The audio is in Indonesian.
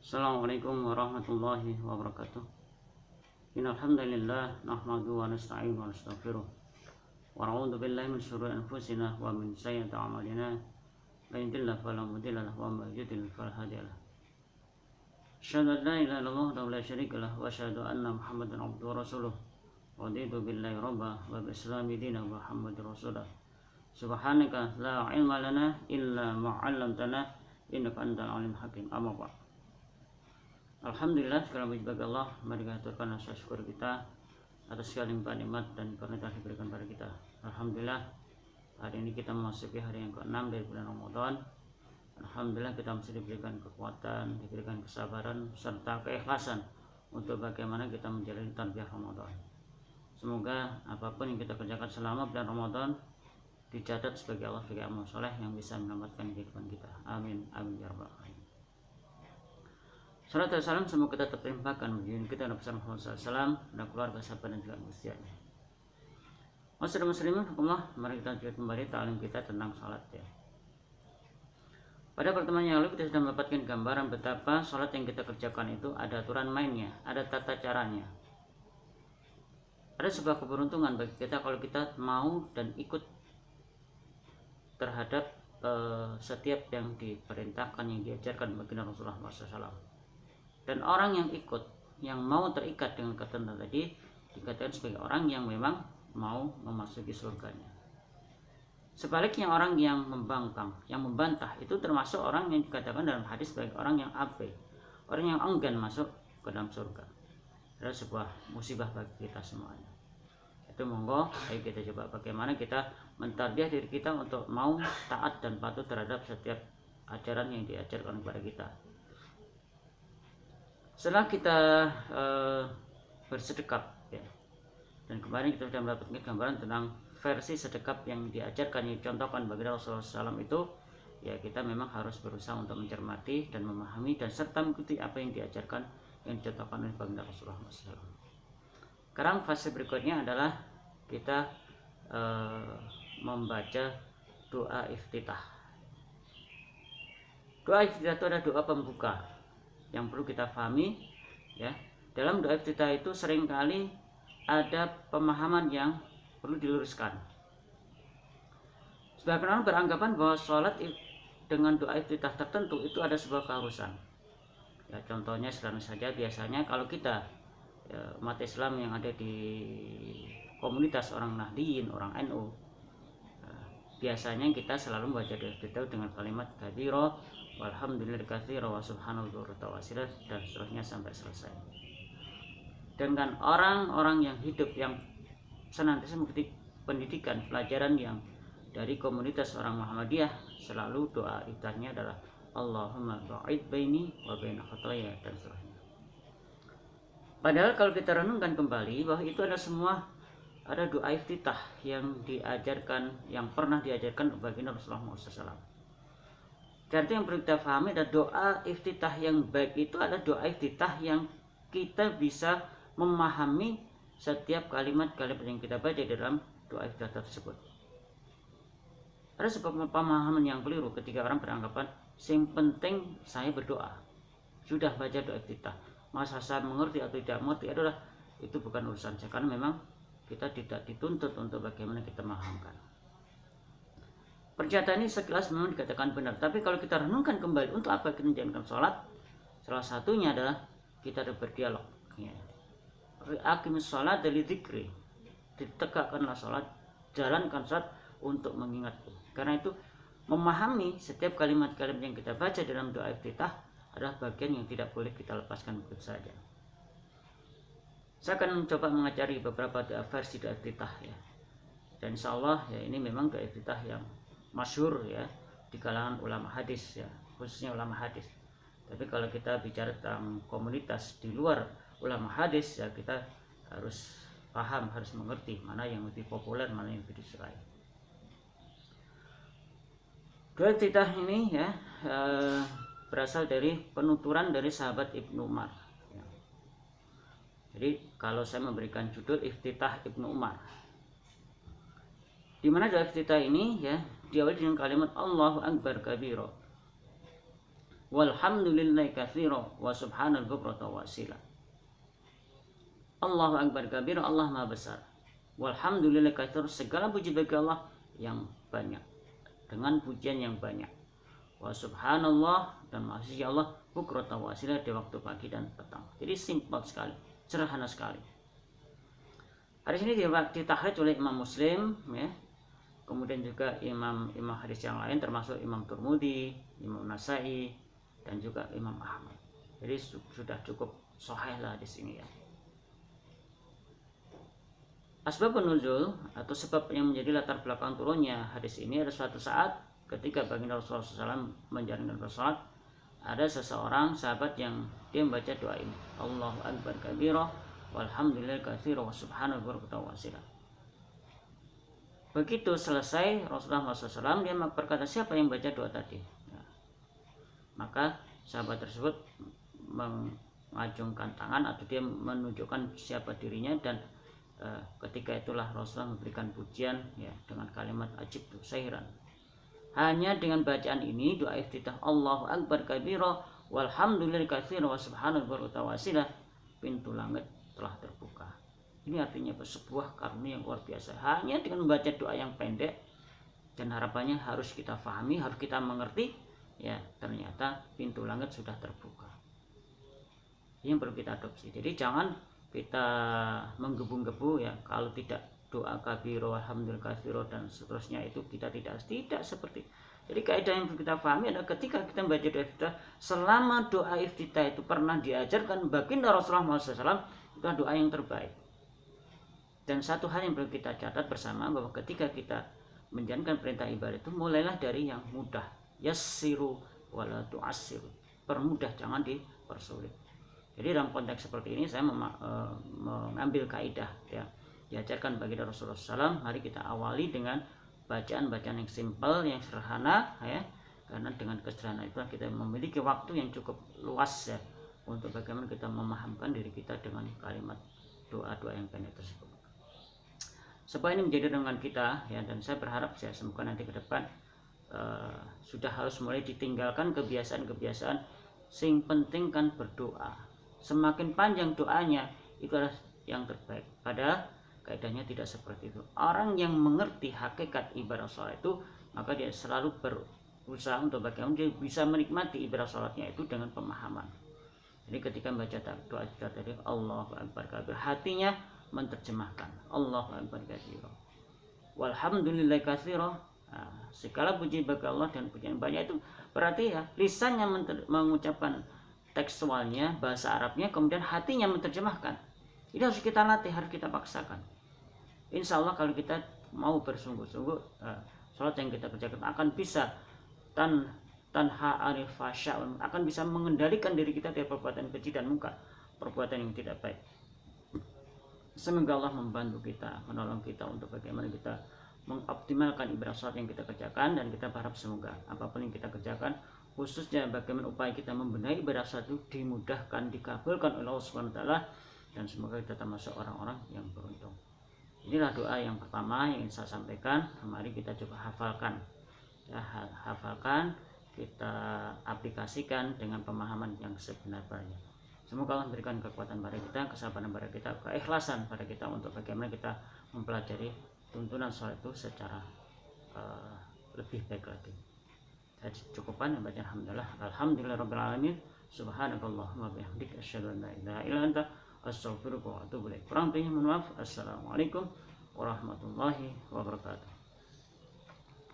Assalamualaikum warahmatullahi wabarakatuh. Innal hamdalillah nahmaduhu wa nasta'inu wa nastaghfiruh wa na'udzu billahi min syururi anfusina wa min sayyiati a'malina. Man yahdihillahu fala mudilla lahu wa man yudlil fala hadiya lahu. Asyhadu an la ilaha illallah wa la syarika lahu wa asyhadu anna Muhammadan abduhu wa rasuluh. Raditu billahi rabba wa bil islami dinan wa Muhammadur rasulullah. Subhanaka la ilma lana illa ma 'allamtana innaka antal alim hakim. Amma ba'd. Alhamdulillah, segala puji bagi Allah. Mari kita aturkan rasa syukur kita atas segala limpah nikmat dan karena telah diberikan pada kita. Alhamdulillah, hari ini kita memasuki hari yang ke-6 dari bulan Ramadan. Alhamdulillah, kita masih diberikan kekuatan, diberikan kesabaran serta keikhlasan untuk bagaimana kita menjalani tarbiyah Ramadan. Semoga apapun yang kita kerjakan selama bulan Ramadan dicatat sebagai Allah sebagai amal soleh yang bisa menyelamatkan kehidupan kita. Amin amin ya rabbal alamin. Salam dan salam semoga kita terlimpahkan bagi kita Nabi Muhammad SAW dan keluarga sahabat dan juga manusianya. Masyarakat muslimin, Allah, mari kita lanjutkan kembali ta'lim kita tentang salat ya. Pada pertemuan yang lalu kita sudah mendapatkan gambaran betapa salat yang kita kerjakan itu ada aturan mainnya, ada tata caranya. Ada sebuah keberuntungan bagi kita kalau kita mau dan ikut terhadap setiap yang diperintahkan, yang diajarkan baginda Rasulullah SAW. Dan orang yang ikut, yang mau terikat dengan ketentuan tadi, dikatakan sebagai orang yang memang mau memasuki surganya. Sebaliknya orang yang membangkang, yang membantah, itu termasuk orang yang dikatakan dalam hadis sebagai orang yang abai, orang yang enggan masuk ke dalam surga. Adalah sebuah musibah bagi kita semuanya. Itu monggo, ayo kita coba bagaimana kita mentarbiyah diri kita untuk mau taat dan patuh terhadap setiap ajaran yang diajarkan kepada kita. Setelah kita bersedekap ya, dan kemarin kita sudah mendapatkan gambaran tentang versi sedekap yang diajarkan, yang dicontohkan bagi Rasulullah SAW itu, ya kita memang harus berusaha untuk mencermati dan memahami dan serta mengikuti apa yang diajarkan, yang dicontohkan oleh baginda Rasulullah SAW. Sekarang fase berikutnya adalah kita membaca doa iftitah. Doa iftitah itu adalah doa pembuka yang perlu kita pahami ya. Dalam doa iftitah itu seringkali ada pemahaman yang perlu diluruskan. Sebagian orang beranggapan bahwa sholat dengan doa iftitah tertentu itu ada sebuah keharusan ya. Contohnya sederhana saja, biasanya kalau kita ya, umat Islam yang ada di komunitas orang Nahdiyin, orang NU, biasanya kita selalu membaca doa iftitah dengan kalimat kabira walhamdulillah katsira wa subhanallah tawasila dan seterusnya sampai selesai. Dengan orang-orang yang hidup, yang senantiasa mengikuti pendidikan, pelajaran yang dari komunitas orang Muhammadiyah, selalu doa iftitahnya adalah Allahumma ba'id baini wa baina khataya dan seterusnya. Padahal kalau kita renungkan kembali bahwa itu ada semua, ada doa iftitah yang diajarkan, yang pernah diajarkan baginda Rasulullah SAW. Dan itu yang perlu kita pahami, ada doa iftitah yang baik itu adalah doa iftitah yang kita bisa memahami setiap kalimat-kalimat yang kita baca dalam doa iftitah tersebut. Ada sebuah pemahaman yang keliru ketika orang beranggapan yang penting saya berdoa, sudah baca doa iftitah, masa saya mengerti atau tidak mengerti adalah itu bukan urusan saya, karena memang kita tidak dituntut untuk bagaimana kita memahamkan. Pernyataan ini sekilas memang dikatakan benar, tapi kalau kita renungkan kembali untuk apa kita menjalankan sholat, salah satunya adalah kita ada berdialog ya. Aqimis sholat dari dzikri, ditegakkanlah sholat, jalankan sholat untuk mengingatku. Karena itu memahami setiap kalimat-kalimat yang kita baca dalam doa iftitah adalah bagian yang tidak boleh kita lepaskan begitu saja. Saya akan mencoba mengajari beberapa doa versi doa iftitah ya. Dan insya Allah ya, ini memang doa iftitah yang masyhur ya di kalangan ulama hadis ya, khususnya ulama hadis. Tapi kalau kita bicara tentang komunitas di luar ulama hadis ya, kita harus paham, harus mengerti mana yang lebih populer, mana yang lebih disukai. Doa iftitah ini ya berasal dari penuturan dari sahabat Ibnu Umar ya. Jadi kalau saya memberikan judul iftitah Ibnu Umar, di mana doa iftitah ini ya diawali dengan kalimat Allahu Akbar kabira. walhamdulillahi katsira wa subhanal bukrata wasila. Allahu akbar kabira, Allah maha besar. Walhamdulillahi katsira, segala puji bagi Allah yang banyak, dengan pujian yang banyak. Wa subhanallah, dan maksudnya Allah bukrata wasila, di waktu pagi dan petang. Jadi simpel sekali, sederhana sekali. Hadis ini ditahrij oleh Imam Muslim, ya. Kemudian juga imam hadis yang lain termasuk Imam Tirmidzi, Imam Nasai, dan juga Imam Ahmad. Jadi sudah cukup sahih lah hadis ini, ya. Asbab nuzul atau sebab yang menjadi latar belakang turunnya hadis ini, ada suatu saat ketika baginda Rasulullah SAW menjalankan salat, ada seseorang sahabat yang dia membaca doa ini, Allahu akbar kabira walhamdulillahi katsira wa subhanallahi bukratan wa asila. Begitu selesai Rasulullah SAW, dia berkata, siapa yang baca doa tadi? Nah, maka sahabat tersebut mengacungkan tangan atau dia menunjukkan siapa dirinya, dan ketika itulah Rasulullah memberikan pujian, ya, dengan kalimat ajibtu sairan. Hanya dengan bacaan ini, doa iftitah Allahu akbar kabira walhamdulillahi katsira wa subhanallahi bukratan wa asila, pintu langit telah terbuka. Ini artinya sebuah karunia yang luar biasa. Hanya dengan membaca doa yang pendek, dan harapannya harus kita pahami, harus kita mengerti, ya, ternyata pintu langit sudah terbuka. Ini yang perlu kita adopsi. Jadi jangan kita menggebu-gebu, ya, kalau tidak doa kabiro, alhamdulillah katsiro, dan seterusnya, itu kita tidak seperti. Jadi kaidah yang perlu kita pahami adalah ketika kita membaca doa iftitah, selama doa iftitah itu pernah diajarkan baginda Rasulullah SAW, itu adalah doa yang terbaik. Dan satu hal yang perlu kita catat bersama, bahwa ketika kita menjalankan perintah ibadah itu, mulailah dari yang mudah. Yassiru wala tu'assiru, permudah, jangan dipersulit. Jadi dalam konteks seperti ini saya mengambil kaidah, ya, diajarkan bagi Rasulullah SAW. Mari kita awali dengan bacaan-bacaan yang simpel, yang sederhana, ya, karena dengan kesederhanaan itu kita memiliki waktu yang cukup luas, ya, untuk bagaimana kita memahamkan diri kita dengan kalimat doa-doa yang pendek tersebut. Supaya ini menjadi dengan kita, ya, dan saya berharap, ya, semoga nanti ke depan sudah harus mulai ditinggalkan kebiasaan-kebiasaan sing penting kan berdoa. Semakin panjang doanya, itu adalah yang terbaik. Padahal kaidahnya tidak seperti itu. Orang yang mengerti hakikat ibadah sholat itu, maka dia selalu berusaha untuk bagaimana dia bisa menikmati ibadah sholatnya itu dengan pemahaman. Jadi ketika membaca doa kita tadi Allahu akbar kabir, hatinya menerjemahkan Allahu akbar kabir walhamdulillahi katsira. Nah, segala puji bagi Allah dan pujian banyak, itu berarti, ya, lisannya mengucapkan tekstualnya, bahasa Arabnya, kemudian hatinya menerjemahkan. Ini harus kita latih, harus kita paksakan. Insya Allah kalau kita mau bersungguh-sungguh, sholat yang kita kerjakan akan bisa tanha arif fasya, akan bisa mengendalikan diri kita dari perbuatan keji dan munkar, perbuatan yang tidak baik. Semoga Allah membantu kita, menolong kita untuk bagaimana kita mengoptimalkan ibadah sholat yang kita kerjakan, dan kita berharap semoga apapun yang kita kerjakan, khususnya bagaimana upaya kita membenahi ibadah sholat itu dimudahkan, dikabulkan oleh Allah Subhanahu wa taala, dan semoga kita termasuk orang-orang yang beruntung. Inilah doa yang pertama yang ingin saya sampaikan. Mari kita coba hafalkan, ya, hafalkan, kita aplikasikan dengan pemahaman yang sebenar-benarnya. Semoga Allah memberikan kekuatan pada kita, kesabaran pada kita, keikhlasan pada kita untuk bagaimana kita mempelajari tuntunan sholat itu secara lebih baik lagi. Saya cukupkan, yang baca alhamdulillahirabbil alamin, subhanakallahumma bihamdika asyhadu an la ilaha illa anta astaghfiruka wa atubu ilaik. Kurang lebihnya mohon maaf. Assalamualaikum warahmatullahi wabarakatuh.